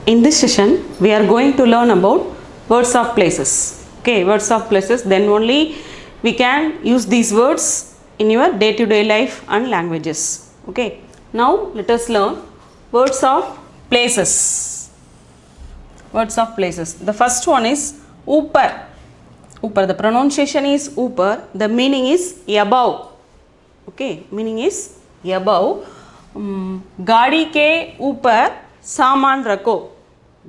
In this session, we are going to learn about words of places. Okay, words of places. Then only we can use these words in your day-to-day life and languages. Okay. Now let us learn words of places. Words of places. The first one is upar. Upar. The pronunciation is upar. The meaning is above. Okay. Meaning is above. गाड़ी के ऊपर सामान रखो.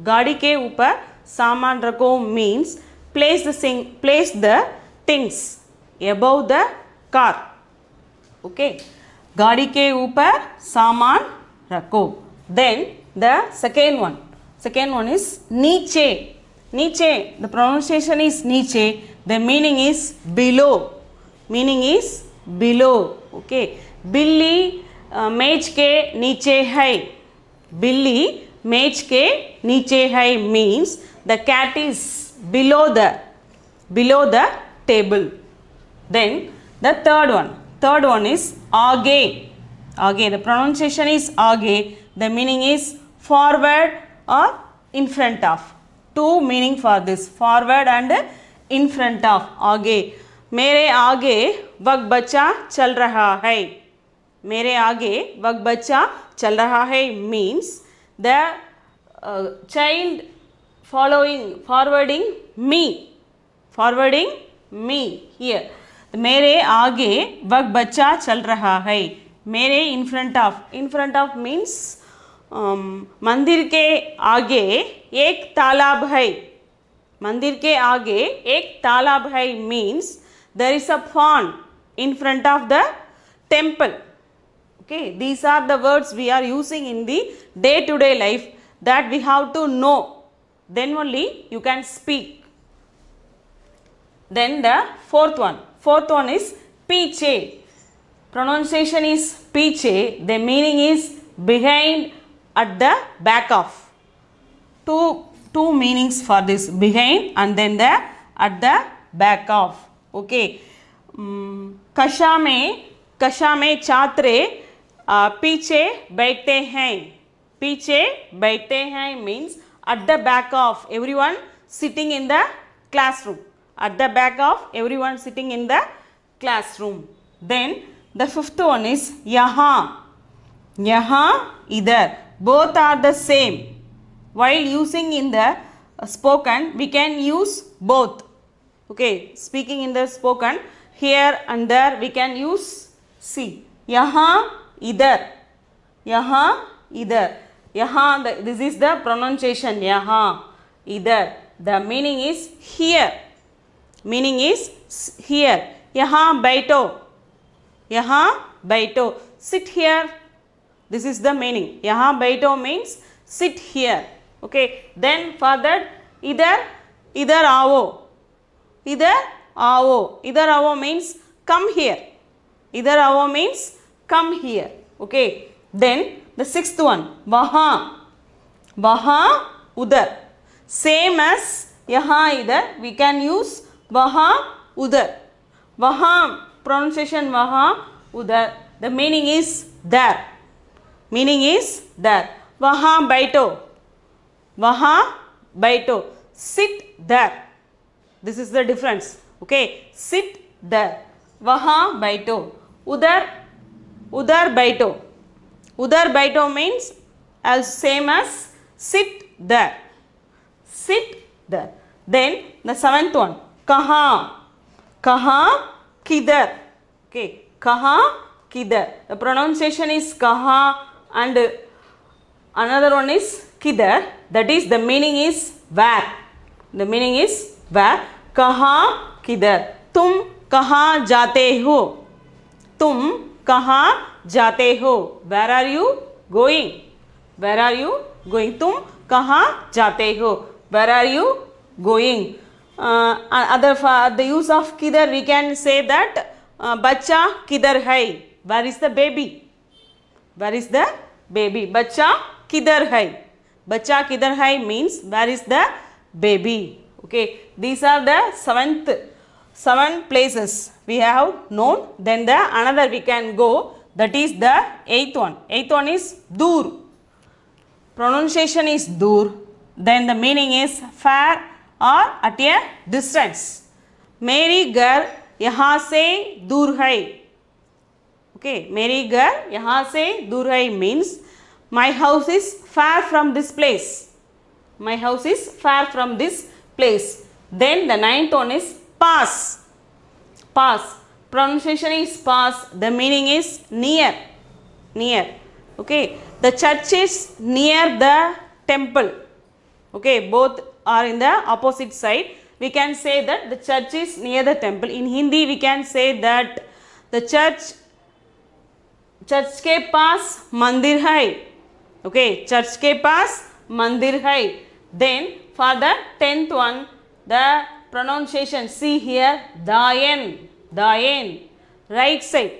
गाड़ी के ऊपर सामान रखो means place the things above the car. Okay. गाड़ी के ऊपर सामान रखो. Then the second one is नीचे. नीचे. The pronunciation is नीचे. The meaning is below. Meaning is below. Okay. बिल्ली मेज के नीचे है. बिल्ली मेज के नीचे है means the cat is below the table. Then the third one is आगे. आगे. The pronunciation is आगे. The meaning is forward or in front of. Two meaning for this, forward and in front of. आगे. मेरे आगे वक्त बच्चा चल रहा है. मेरे आगे वक्त बच्चा चल रहा है means the child forwarding me here. मेरे आगे वक्त बच्चा चल रहा है. मेरे in front of means मंदिर के आगे एक तालाब है. मंदिर के आगे एक तालाब है means there is a pond in front of the temple. Okay, these are the words we are using in the day-to-day life that we have to know. Then only you can speak. Then the fourth one is पीछे. Pronunciation is पीछे. The meaning is behind, at the back of. Two meanings for this, behind and then the at the back of. Okay. कक्षा में छात्र पीछे बैठते हैं. पीछे बैठते हैं means at the back of, everyone sitting in the classroom. At the back of, everyone sitting in the classroom. Then the fifth one is यहाँ. यहाँ, इधर. Both are the same. While using in the spoken, we can use both. Okay, speaking in the spoken, here and there we can use see. यहाँ, इधर. यहाँ, इधर. यहाँ, this is the pronunciation. यहाँ, इधर. The meaning is here. Meaning is here. यहाँ बैठो. यहाँ बैठो. Sit here. This is the meaning. यहाँ बैठो means sit here. Okay. Then further, इधर आओ. इधर आओ. इधर आओ means come here. इधर आओ means come here. Okay. Then the sixth one, वहाँ. वहाँ, उधर. Same as यहाँ, इधर. We can use वहाँ, उधर. वहाँ, pronunciation वहाँ, उधर. The meaning is there. Meaning is there. वहाँ बैठो. वहाँ बैठो. Sit there. This is the difference. Okay. Sit there. वहाँ बैठो. उधर बैठो. उधर बैठो means as same as sit there. Sit there. Then the seventh one, कहाँ. कहाँ, किधर. Okay. कहाँ, किधर. The pronunciation is कहाँ and another one is किधर. That is the meaning is where. The meaning is where. कहाँ, किधर. तुम कहाँ जाते हो. तुम कहाँ जाते हो. Where are you going? Where are you going? तुम कहाँ जाते हो. Where are you going? Other for the use of किधर we can say that बच्चा किधर है. Where is the baby? Where is the baby? बच्चा किधर है. बच्चा किधर है means where is the baby. Okay. These are the seven places we have known. Then the another we can go, that is the eighth one. Eighth one is दूर. pronunciation is dur, then the meaning is far or at a distance. मेरी घर यहाँ से दूर है. Okay, मेरी घर यहाँ से दूर है means my house is far from this place. My house is far from this place. Then the ninth one is pass. Pass. Pronunciation is pass. The meaning is near. Near. Okay. The church is near the temple. Okay. Both are in the opposite side. We can say that the church is near the temple. In Hindi we can say that the church के पास मंदिर है. Okay. Church के पास मंदिर है. Then for the 10th one, the pronunciation, see here, dayan, dayan, right side,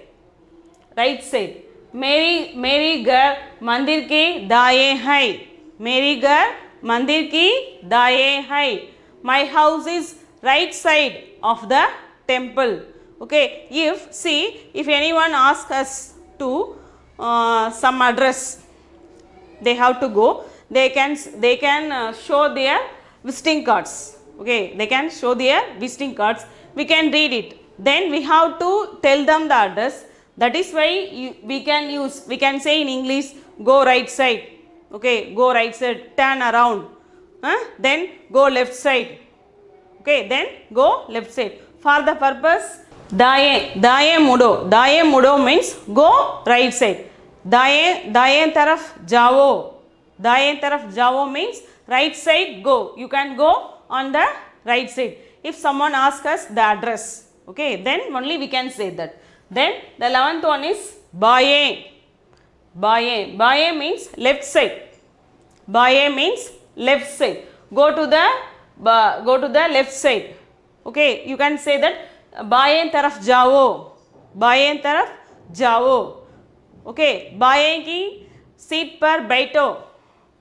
right side. मेरी घर मंदिर के दाएं है. मेरी घर मंदिर की दाएं है. My house is right side of the temple. Okay, if anyone asks us to some address, they have to go. They can show their visiting cards. Okay, they can show their visiting cards. We can read it. Then we have to tell them the address. That is why we can say in English, go right side. Okay, go right side, turn around. Then go left side. Okay, then go left side. For the purpose, daye mudo. Daye mudo means go right side. दाएं तरफ जाओ. दाएं तरफ जाओ means right side go. You can go on the right side. If someone asks us the address, okay, then only we can say that. Then the 11th one is baye. Baye. Baye means left side. Baye means left side. Go to the left side. Okay, you can say that बाएं तरफ जाओ. बाएं तरफ जाओ. Okay, बाएं की seat पर बैठो.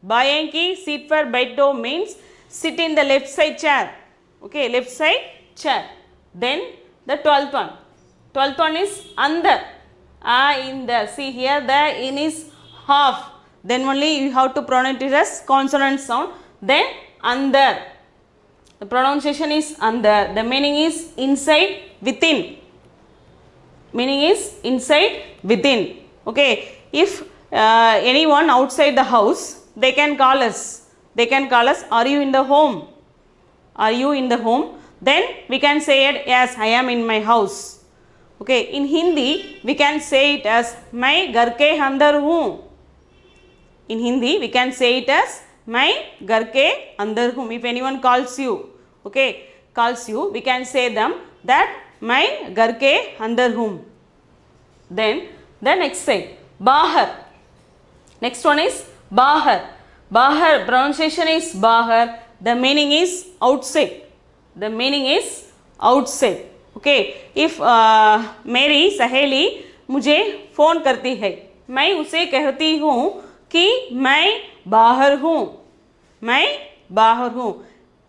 बाएं की सीट पर बैठो means sit in the left side chair. Okay, left side chair. Then the 12th one. 12th one is andar. In the, see here the in is half. Then only you have to pronounce it as consonant sound. Then andar. The pronunciation is andar. The meaning is inside, within. Meaning is inside, within. Okay, if anyone outside the house, they can call us. They can call us, are you in the home? Are you in the home? Then we can say it, yes, I am in my house. Okay, in Hindi, we can say it as, मैं घर के अंदर हूँ. In Hindi, we can say it as, मैं घर के अंदर हूँ. If anyone calls you, okay, calls you, we can say them that, मैं घर के अंदर हूँ. Then, the next side, बाहर. Next one is बाहर. बाहर, pronunciation is बाहर. The meaning is outside. The meaning is outside. Okay, if मेरी सहेली मुझे फ़ोन करती है, मैं उसे कहती हूँ कि मैं बाहर हूँ. मैं बाहर हूँ.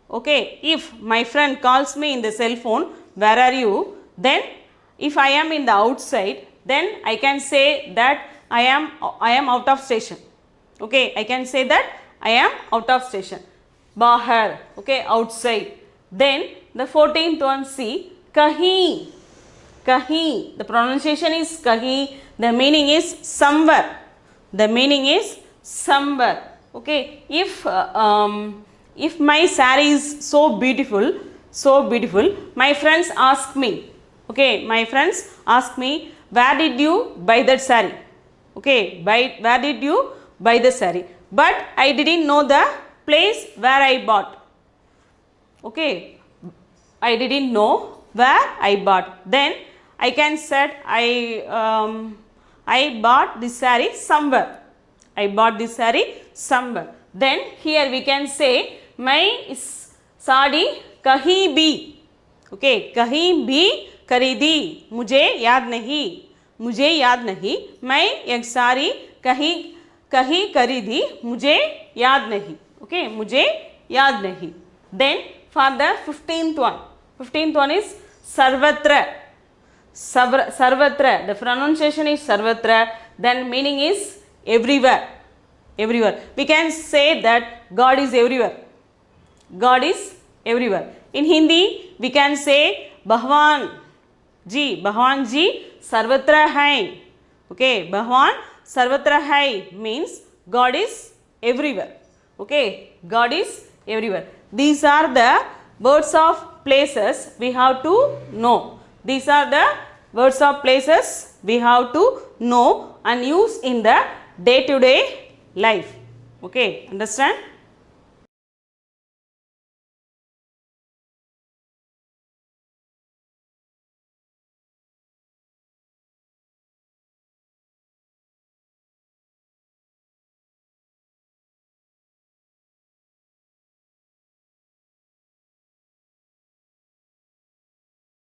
Okay, if my friend calls me in the cell phone, where are you? Then, if I am in the outside, then I can say that I am out of station. Okay, I can say that I am out of station. Bahar, okay, outside. Then the 14th one, see, kahi. Kahi. The pronunciation is kahi. The meaning is somewhere. The meaning is somewhere. Okay, if my saree is so beautiful, my friends ask me. Okay, my friends ask me, where did you buy that saree? Okay, where did you buy the saree? But I didn't know the place where I bought. Okay, I didn't know where I bought. Then I can say I bought this saree somewhere. I bought this saree somewhere. Then here we can say मैं इस साड़ी कहीं भी. Okay, कहीं भी खरीदी. मुझे याद नहीं. मैं एक साड़ी कहीं खरीदी. मुझे याद नहीं. Okay, मुझे याद नहीं. Then for the 15th one is sarvatra. Sarvatra. The pronunciation is sarvatra. Then meaning is everywhere. everywhere. We can say that God is everywhere. God is everywhere. In Hindi, we can say Bhagwan Ji sarvatra hai. Okay, Bhagwan sarvatra hai means God is everywhere. Okay, God is everywhere. These are the words of places we have to know. These are the words of places we have to know and use in the day to day life. Okay, understand?